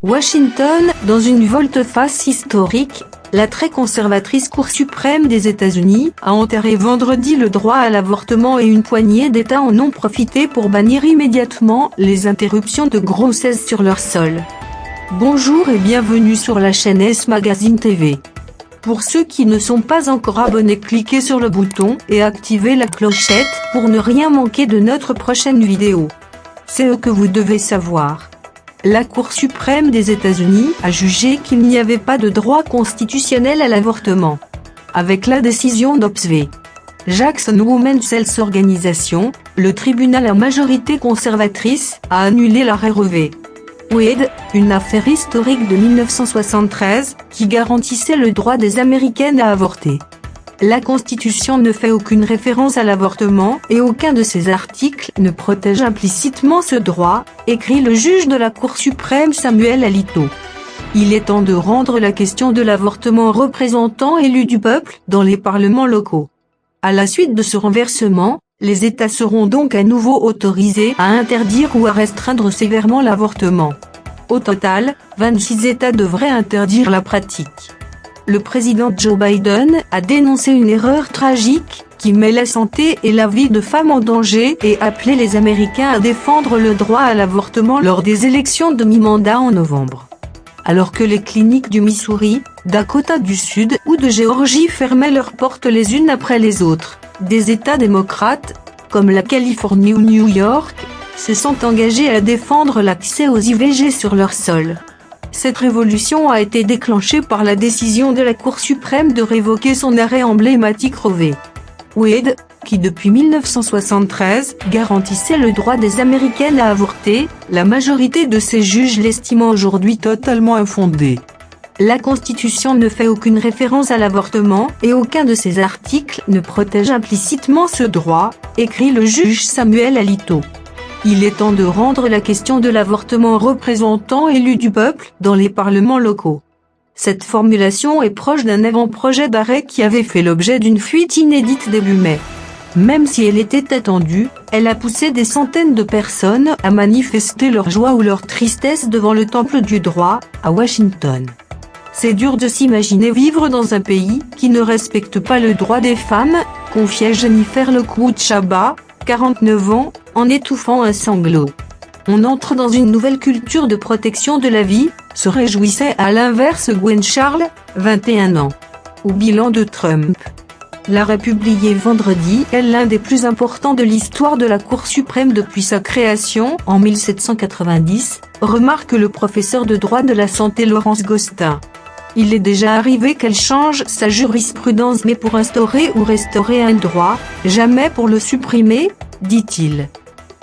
Washington, dans une volte-face historique, la très conservatrice Cour suprême des États-Unis a enterré vendredi le droit à l'avortement et une poignée d'États en ont profité pour bannir immédiatement les interruptions de grossesse sur leur sol. Bonjour et bienvenue sur la chaîne S Magazine TV. Pour ceux qui ne sont pas encore abonnés, cliquez sur le bouton et activez la clochette pour ne rien manquer de notre prochaine vidéo. C'est ce que vous devez savoir. La Cour suprême des États-Unis a jugé qu'il n'y avait pas de droit constitutionnel à l'avortement. Avec la décision Dobbs v. Jackson Women's Health Organization, le tribunal à majorité conservatrice a annulé l'arrêt Roe v. Wade, une affaire historique de 1973, qui garantissait le droit des Américaines à avorter. La Constitution ne fait aucune référence à l'avortement et aucun de ses articles ne protège implicitement ce droit, écrit le juge de la Cour suprême Samuel Alito. Il est temps de rendre la question de l'avortement aux représentants élus du peuple dans les parlements locaux. À la suite de ce renversement, les États seront donc à nouveau autorisés à interdire ou à restreindre sévèrement l'avortement. Au total, 26 États devraient interdire la pratique. Le président Joe Biden a dénoncé une erreur tragique qui met la santé et la vie de femmes en danger et appelé les Américains à défendre le droit à l'avortement lors des élections de mi-mandat en novembre. Alors que les cliniques du Missouri, Dakota du Sud ou de Géorgie fermaient leurs portes les unes après les autres, des États démocrates, comme la Californie ou New York, se sont engagés à défendre l'accès aux IVG sur leur sol. Cette révolution a été déclenchée par la décision de la Cour suprême de révoquer son arrêt emblématique Roe v. Wade, qui depuis 1973 garantissait le droit des Américaines à avorter, la majorité de ces juges l'estimant aujourd'hui totalement infondé. La Constitution ne fait aucune référence à l'avortement et aucun de ses articles ne protège implicitement ce droit, écrit le juge Samuel Alito. Il est temps de rendre la question de l'avortement aux représentants élus du peuple dans les parlements locaux. Cette formulation est proche d'un avant-projet d'arrêt qui avait fait l'objet d'une fuite inédite début mai. Même si elle était attendue, elle a poussé des centaines de personnes à manifester leur joie ou leur tristesse devant le temple du droit, à Washington. C'est dur de s'imaginer vivre dans un pays qui ne respecte pas le droit des femmes, confiait Jennifer Lecoude-Chaba, 49 ans, en étouffant un sanglot. On entre dans une nouvelle culture de protection de la vie, se réjouissait à l'inverse Gwen Charles, 21 ans. Au bilan de Trump. L'arrêt publié vendredi est l'un des plus importants de l'histoire de la Cour suprême depuis sa création, en 1790, remarque le professeur de droit de la santé Laurence Gostin. Il est déjà arrivé qu'elle change sa jurisprudence mais pour instaurer ou restaurer un droit, jamais pour le supprimer, dit-il.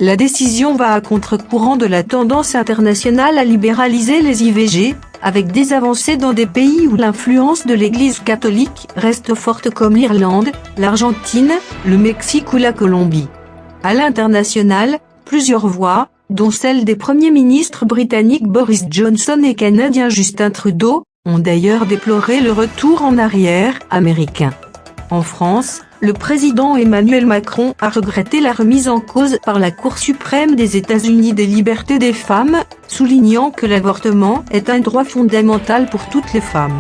La décision va à contre-courant de la tendance internationale à libéraliser les IVG, avec des avancées dans des pays où l'influence de l'Église catholique reste forte comme l'Irlande, l'Argentine, le Mexique ou la Colombie. À l'international, plusieurs voix, dont celle des premiers ministres britanniques Boris Johnson et canadien Justin Trudeau, ont d'ailleurs déploré le retour en arrière américain. En France, le président Emmanuel Macron a regretté la remise en cause par la Cour suprême des États-Unis des libertés des femmes, soulignant que l'avortement est un droit fondamental pour toutes les femmes.